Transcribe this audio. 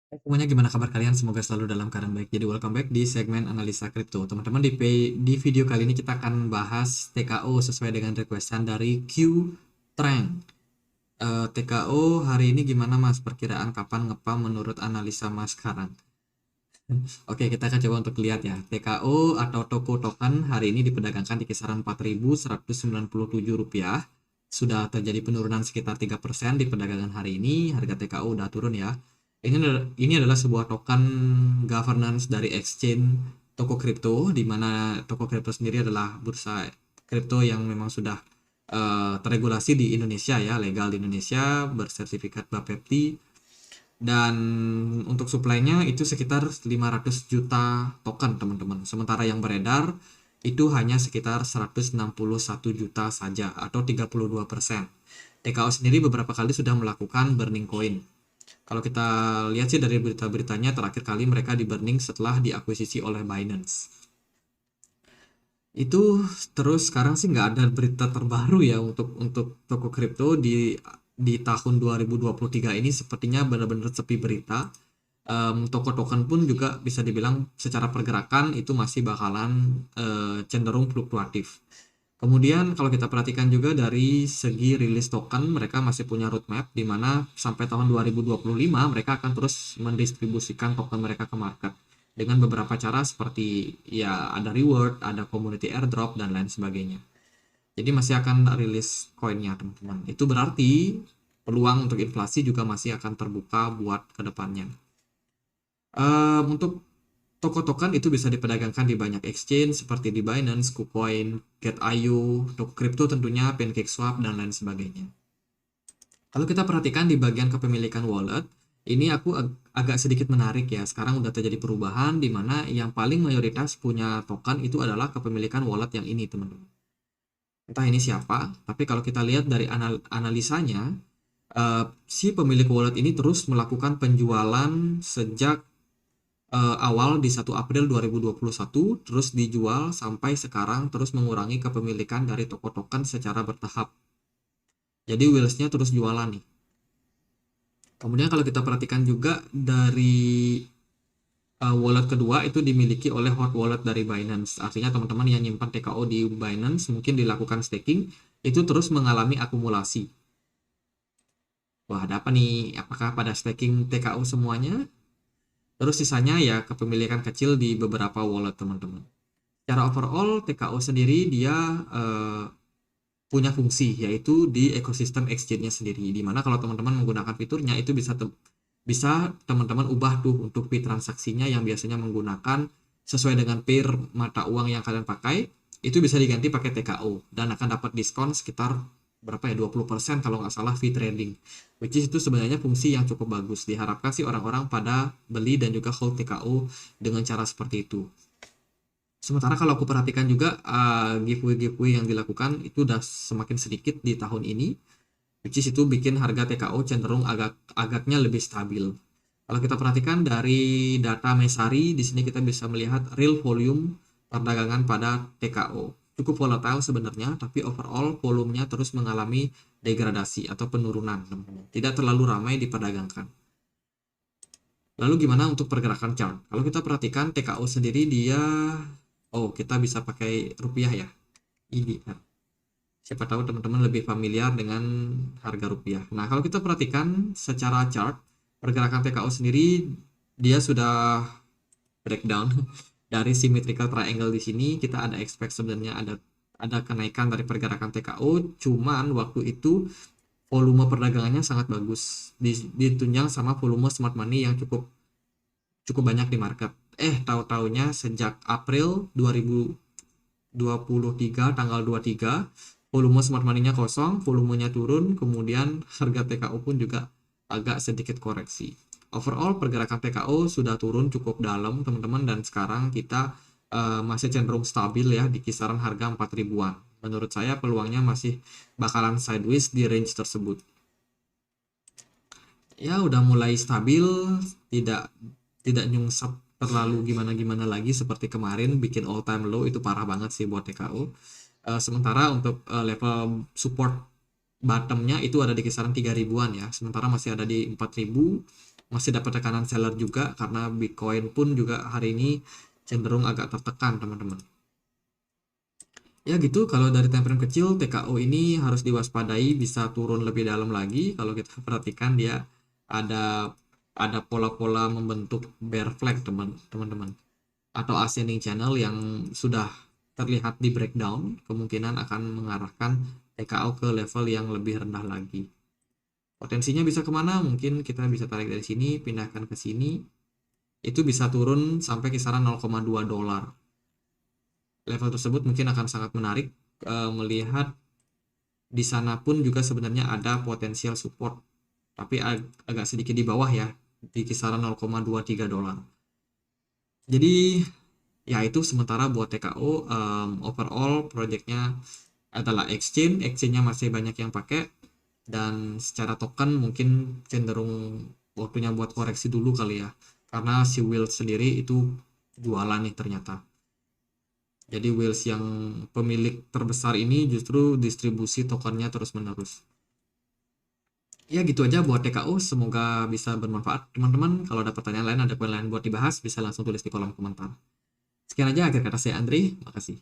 Semuanya gimana kabar kalian? Semoga selalu dalam keadaan baik. Jadi welcome back di segmen analisa kripto. Teman-teman di video kali ini kita akan bahas TKO sesuai dengan requestan dari Q Trang. TKO hari ini gimana Mas? Perkiraan kapan ngepam menurut analisa Mas sekarang? Oke, kita akan coba untuk lihat ya. TKO atau toko token hari ini diperdagangkan di kisaran Rp4.197. Sudah terjadi penurunan sekitar 3% di perdagangan hari ini. Harga TKO udah turun ya. Ini adalah sebuah token governance dari exchange toko kripto, di mana toko kripto sendiri adalah bursa kripto yang memang sudah terregulasi di Indonesia ya, legal di Indonesia, bersertifikat Bapepti, dan untuk supply-nya itu sekitar 500 juta token teman-teman. Sementara yang beredar itu hanya sekitar 161 juta saja atau 32%. TKO sendiri beberapa kali sudah melakukan burning coin. Kalau kita lihat sih dari berita-beritanya, terakhir kali mereka di burning setelah diakuisisi oleh Binance. Itu terus sekarang sih nggak ada berita terbaru ya untuk toko kripto di tahun 2023 ini, sepertinya benar-benar sepi berita. Toko token pun juga bisa dibilang secara pergerakan itu masih bakalan cenderung fluktuatif. Kemudian kalau kita perhatikan juga dari segi rilis token, mereka masih punya roadmap di mana sampai tahun 2025 mereka akan terus mendistribusikan token mereka ke market dengan beberapa cara seperti ya ada reward, ada community airdrop dan lain sebagainya. Jadi masih akan rilis koinnya teman-teman. Itu berarti peluang untuk inflasi juga masih akan terbuka buat kedepannya. Untuk toko token itu bisa diperdagangkan di banyak exchange seperti di Binance, KuCoin, Get.io, toko kripto tentunya, PancakeSwap, dan lain sebagainya. Kalau kita perhatikan di bagian kepemilikan wallet, ini aku agak sedikit menarik ya. Sekarang udah terjadi perubahan di mana yang paling mayoritas punya token itu adalah kepemilikan wallet yang ini, teman-teman. Entah ini siapa, tapi kalau kita lihat dari analisanya, si pemilik wallet ini terus melakukan penjualan sejak awal di 1 April 2021, terus dijual sampai sekarang, terus mengurangi kepemilikan dari toko token secara bertahap. Jadi wheelsnya terus jualan nih. Kemudian kalau kita perhatikan juga dari wallet kedua itu dimiliki oleh hot wallet dari Binance. Artinya teman-teman yang nyimpan TKO di Binance mungkin dilakukan staking, itu terus mengalami akumulasi. Wah, ada apa nih? Apakah pada staking TKO semuanya? Terus sisanya ya kepemilikan kecil di beberapa wallet teman-teman. Secara overall, TKO sendiri dia punya fungsi yaitu di ekosistem exchange-nya sendiri. Dimana kalau teman-teman menggunakan fiturnya itu bisa teman-teman ubah tuh untuk fee transaksinya yang biasanya menggunakan sesuai dengan pair mata uang yang kalian pakai, itu bisa diganti pakai TKO dan akan dapat diskon sekitar berapa ya, 20% kalau nggak salah fee trading, which is itu sebenarnya fungsi yang cukup bagus. Diharapkan sih orang-orang pada beli dan juga hold TKO dengan cara seperti itu. Sementara kalau aku perhatikan juga giveaway-giveaway yang dilakukan itu udah semakin sedikit di tahun ini, which is itu bikin harga TKO cenderung agaknya lebih stabil. Kalau kita perhatikan dari data Mesari, di sini kita bisa melihat real volume perdagangan pada TKO. Cukup volatile sebenarnya, tapi overall volumenya terus mengalami degradasi atau penurunan. Tidak terlalu ramai diperdagangkan. Lalu gimana untuk pergerakan chart? Kalau kita perhatikan TKO sendiri dia, kita bisa pakai rupiah ya. Ini siapa tahu teman-teman lebih familiar dengan harga rupiah. Nah, kalau kita perhatikan secara chart, pergerakan TKO sendiri dia sudah breakdown dari symmetrical triangle. Di sini kita ada expect sebenarnya ada kenaikan dari pergerakan TKO, cuman waktu itu volume perdagangannya sangat bagus, ditunjang sama volume smart money yang cukup cukup banyak di market. Tahu-taunya sejak April 2023 tanggal 23 volume smart money-nya kosong, volumenya turun, kemudian harga TKO pun juga agak sedikit koreksi. Overall pergerakan TKO sudah turun cukup dalam teman-teman, dan sekarang kita masih cenderung stabil ya di kisaran harga 4 ribuan. Menurut saya peluangnya masih bakalan sideways di range tersebut. Ya udah mulai stabil, tidak tidak nyungsep terlalu gimana-gimana lagi seperti kemarin bikin all time low, itu parah banget sih buat TKO. Sementara untuk level support bottomnya itu ada di kisaran 3 ribuan ya, sementara masih ada di 4 ribu. masih dapat tekanan seller juga karena Bitcoin pun juga hari ini cenderung agak tertekan teman-teman. Ya gitu, kalau dari time frame kecil TKO ini harus diwaspadai, bisa turun lebih dalam lagi. Kalau kita perhatikan dia ada pola-pola membentuk bear flag teman-teman, atau ascending channel yang sudah terlihat di breakdown, kemungkinan akan mengarahkan TKO ke level yang lebih rendah lagi. Potensinya bisa kemana? Mungkin kita bisa tarik dari sini, pindahkan ke sini. Itu bisa turun sampai kisaran 0,2 dolar. Level tersebut mungkin akan sangat menarik, melihat di sana pun juga sebenarnya ada potensial support, tapi agak sedikit di bawah ya, di kisaran 0,23 dolar. Jadi ya itu sementara buat TKO. Overall projectnya adalah exchange-nya masih banyak yang pakai, dan secara token mungkin cenderung waktunya buat koreksi dulu kali ya, karena si Wheels sendiri itu jualan nih ternyata. Jadi Wheels yang pemilik terbesar ini justru distribusi tokennya terus menerus. Ya gitu aja buat TKO, semoga bisa bermanfaat teman-teman. Kalau ada pertanyaan lain, ada poin lain buat dibahas, bisa langsung tulis di kolom komentar. Sekian aja akhir kata saya Andri, makasih.